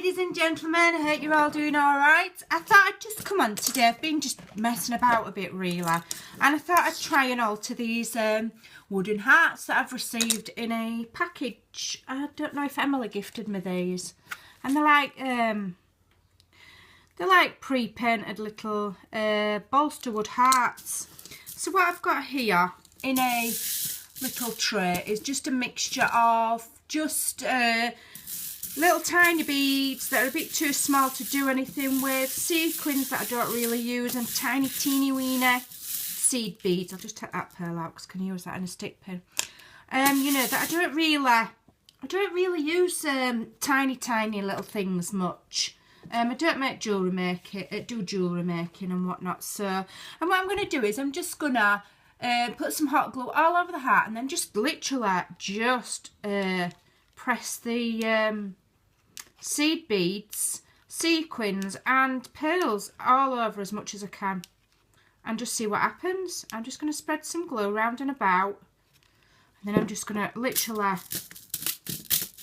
ladies and gentlemen, I hope you're all doing alright. I thought I'd just come on today. I've been just messing about a bit really, and I thought I'd try and alter these wooden hearts that I've received in a package. I don't know if Emily gifted me these, and they're like pre-painted little bolster wood hearts. So what I've got here in a little tray is just a mixture of just little tiny beads that are a bit too small to do anything with, sequins that I don't really use, and tiny teeny weeny seed beads. I'll just take that pearl out because I can use that in a stick pin. You know, that I don't really use tiny little things much. I don't make jewellery making, do jewellery making and whatnot. So, and what I'm going to do is I'm just going to put some hot glue all over the heart, and then just literally just press the seed beads, sequins and pearls all over as much as I can, and just see what happens. I'm just going to spread some glue around and about, and then I'm just going to literally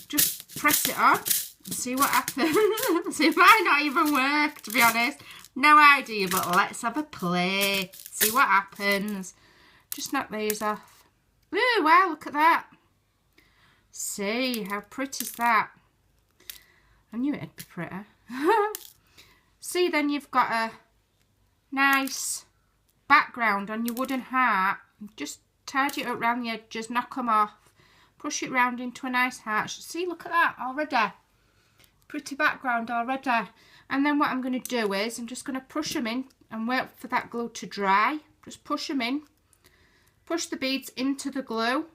just press it on and see what happens. It might not even work, to be honest. No idea, but let's have a play. See what happens. Just knock these off. Ooh, wow, look at that. See, how pretty is that? I knew it'd be pretty. See, then you've got a nice background on your wooden heart. Just tidy it up around the edges, knock them off, push it round into a nice heart. See, look at that already. Pretty background already. And then what I'm going to do is I'm just going to push them in and wait for that glue to dry. Just push them in. Push the beads into the glue.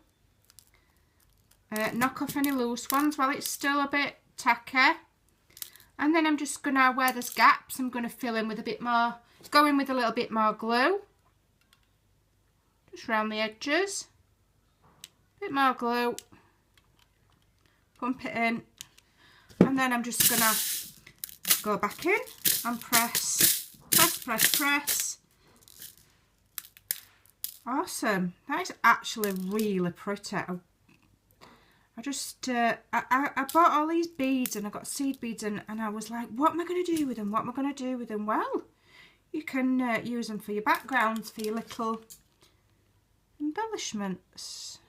Knock off any loose ones while it's still a bit tacky. And then I'm just going to, where there's gaps, I'm going to fill in with a bit more, go in with a little bit more glue. Just round the edges. Bit more glue. Pump it in. And then I'm just going to go back in and press. Awesome. That is actually really pretty. I just, I bought all these beads, and I got seed beads, and I was like, what am I going to do with them? What am I going to do with them? Well, you can use them for your backgrounds, for your little embellishments.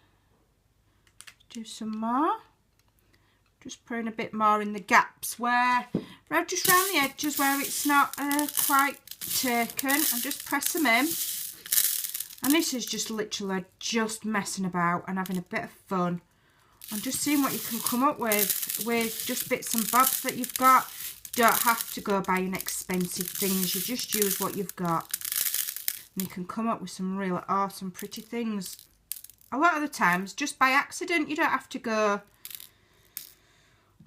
Do some more. Just putting a bit more in the gaps where, just around the edges where it's not quite taken, and just press them in. And this is just literally just messing about and having a bit of fun. And just seeing what you can come up with just bits and bobs that you've got. You don't have to go buying expensive things. You just use what you've got. And you can come up with some really awesome, pretty things. A lot of the times, just by accident, you don't have to go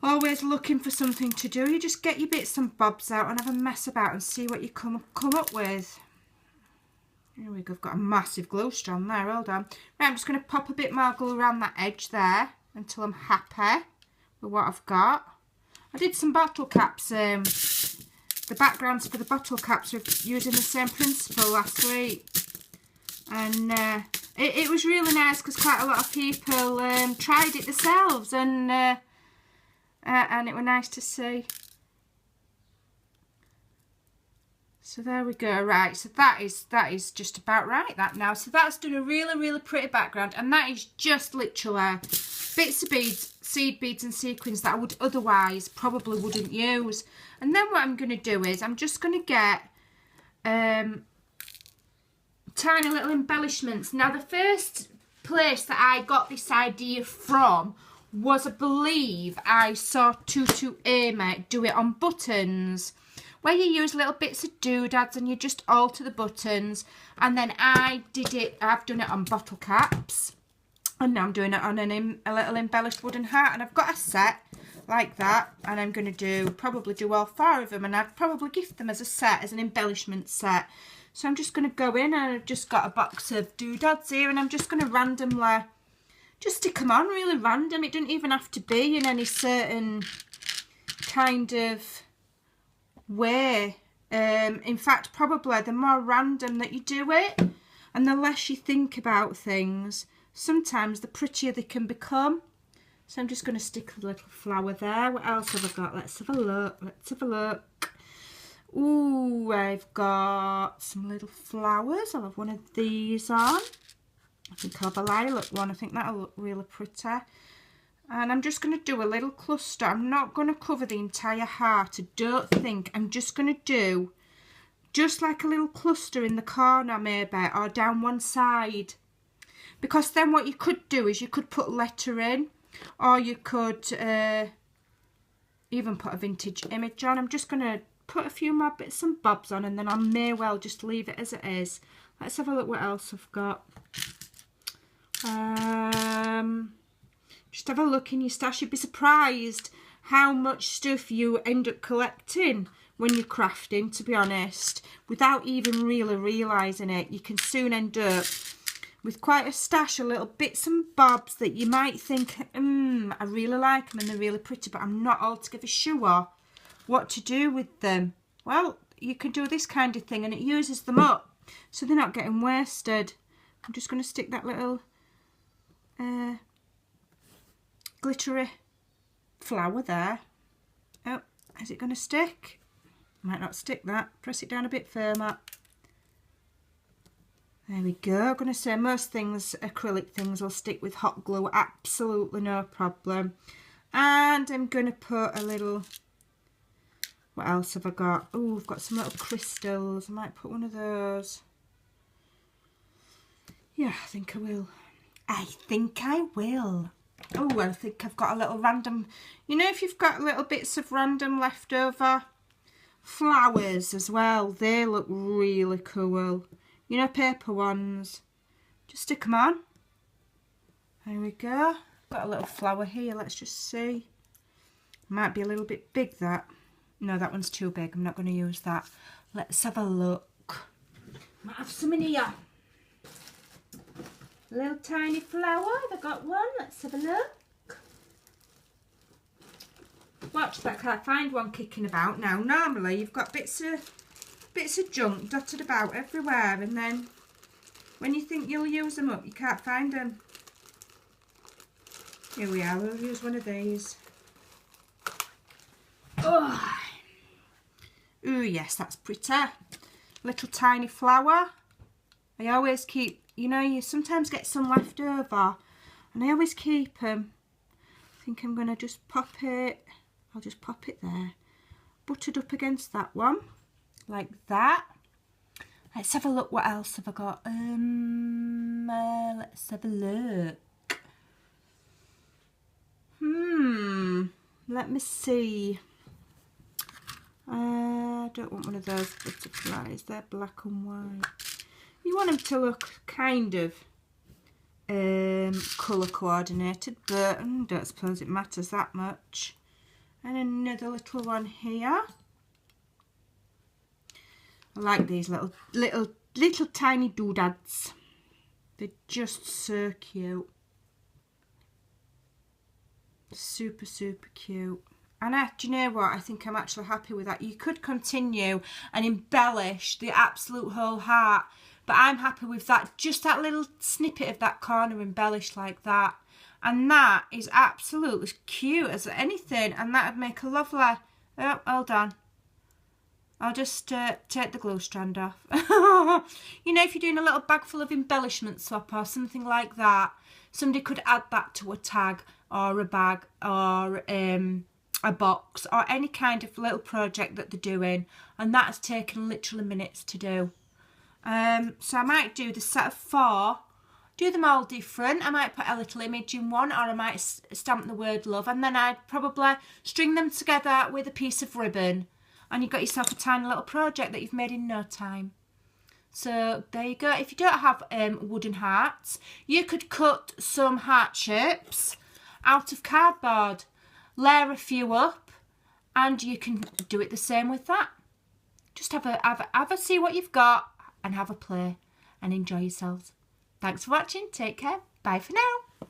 always looking for something to do. You just get your bits and bobs out and have a mess about and see what you come up with. Here we go, I've got a massive glue strand there, hold on. Right, I'm just going to pop a bit more glue around that edge there until I'm happy with what I've got. I did some bottle caps, the backgrounds for the bottle caps were using the same principle last week. And it was really nice because quite a lot of people tried it themselves, and it was nice to see. So there we go. Right, so that is just about right, that now. So that's done a really pretty background, and that is just literally bits of beads, seed beads and sequins that I would otherwise probably wouldn't use. And then what I'm going to do is I'm just going to get tiny little embellishments. Now, the first place that I got this idea from was, I believe I saw Tutu Amy do it on buttons, where you use little bits of doodads and you just alter the buttons. And then I've done it on bottle caps, and now I'm doing it on a little embellished wooden heart. And I've got a set like that, and I'm going to probably do all 4 of them, and I'd probably gift them as a set, as an embellishment set. So I'm just going to go in, and I've just got a box of doodads here, and I'm just going to randomly just stick them on, really random. It doesn't even have to be in any certain kind of way. In fact, probably the more random that you do it, and the less you think about things, sometimes the prettier they can become. So I'm just going to stick a little flower there. What else have I got? Let's have a look. Let's have a look. Ooh, I've got some little flowers. I'll have one of these on. I think I'll have a lilac one. I think that'll look really pretty. And I'm just going to do a little cluster. I'm not going to cover the entire heart. I don't think. I'm just going to do just like a little cluster in the corner maybe, or down one side. Because then what you could do is you could put letter in, or you could even put a vintage image on. I'm just going to put a few more bits and bobs on, and then I may well just leave it as it is. Let's have a look what else I've got. Just have a look in your stash. You'd be surprised how much stuff you end up collecting when you're crafting, to be honest, without even really realising it. You can soon end up with quite a stash of little bits and bobs that you might think, I really like them and they're really pretty, but I'm not altogether sure what to do with them. Well, you can do this kind of thing and it uses them up so they're not getting wasted. I'm just going to stick that little glittery flower there. Oh, is it going to stick? Might not stick that. Press it down a bit firmer. There we go. I'm going to say most things, acrylic things, will stick with hot glue. Absolutely no problem. And I'm going to put a little... What else have I got? Oh, I've got some little crystals. I might put one of those. Yeah, I think I will. I think I will. Oh, I think I've got a little random... You know, if you've got little bits of random leftover flowers as well, they look really cool. You know, paper ones. Just stick them on. There we go. Got a little flower here. Let's just see. Might be a little bit big, that. No, that one's too big. I'm not going to use that. Let's have a look. Might have some in here. A little tiny flower. Have I got one? Let's have a look. Watch that. Can't find one kicking about now. Normally, you've got bits of junk dotted about everywhere, and then when you think you'll use them up, you can't find them. Here we are. We'll use one of these. Oh. Ooh, yes, that's pretty. Little tiny flower. I always keep, you know, you sometimes get some left over, and I always keep them. I think I'm going to just pop it. I'll just pop it there. Buttered up against that one. Like that. Let's have a look. What else have I got? Let's have a look. Let me see. I don't want one of those butterflies. They're black and white. You want them to look kind of colour coordinated, but I don't suppose it matters that much. And another little one here. I like these little tiny doodads. They're just so cute. Super, super cute. And do you know what? I think I'm actually happy with that. You could continue and embellish the absolute whole heart, but I'm happy with that. Just that little snippet of that corner embellished like that. And that is absolutely cute as anything. And that would make a lovely... Oh, hold on. I'll just take the glue strand off. You know, if you're doing a little bag full of embellishment swap or something like that, somebody could add that to a tag or a bag or a box or any kind of little project that they're doing, and that's taken literally minutes to do. So I might do the set of 4, do them all different. I might put a little image in one, or I might stamp the word love, and then I'd probably string them together with a piece of ribbon, and you've got yourself a tiny little project that you've made in no time. So there you go. If you don't have wooden hearts, you could cut some heart shapes out of cardboard, layer a few up, and you can do it the same with that. Just have a see what you've got and have a play and enjoy yourselves. Thanks for watching. Take care. Bye for now.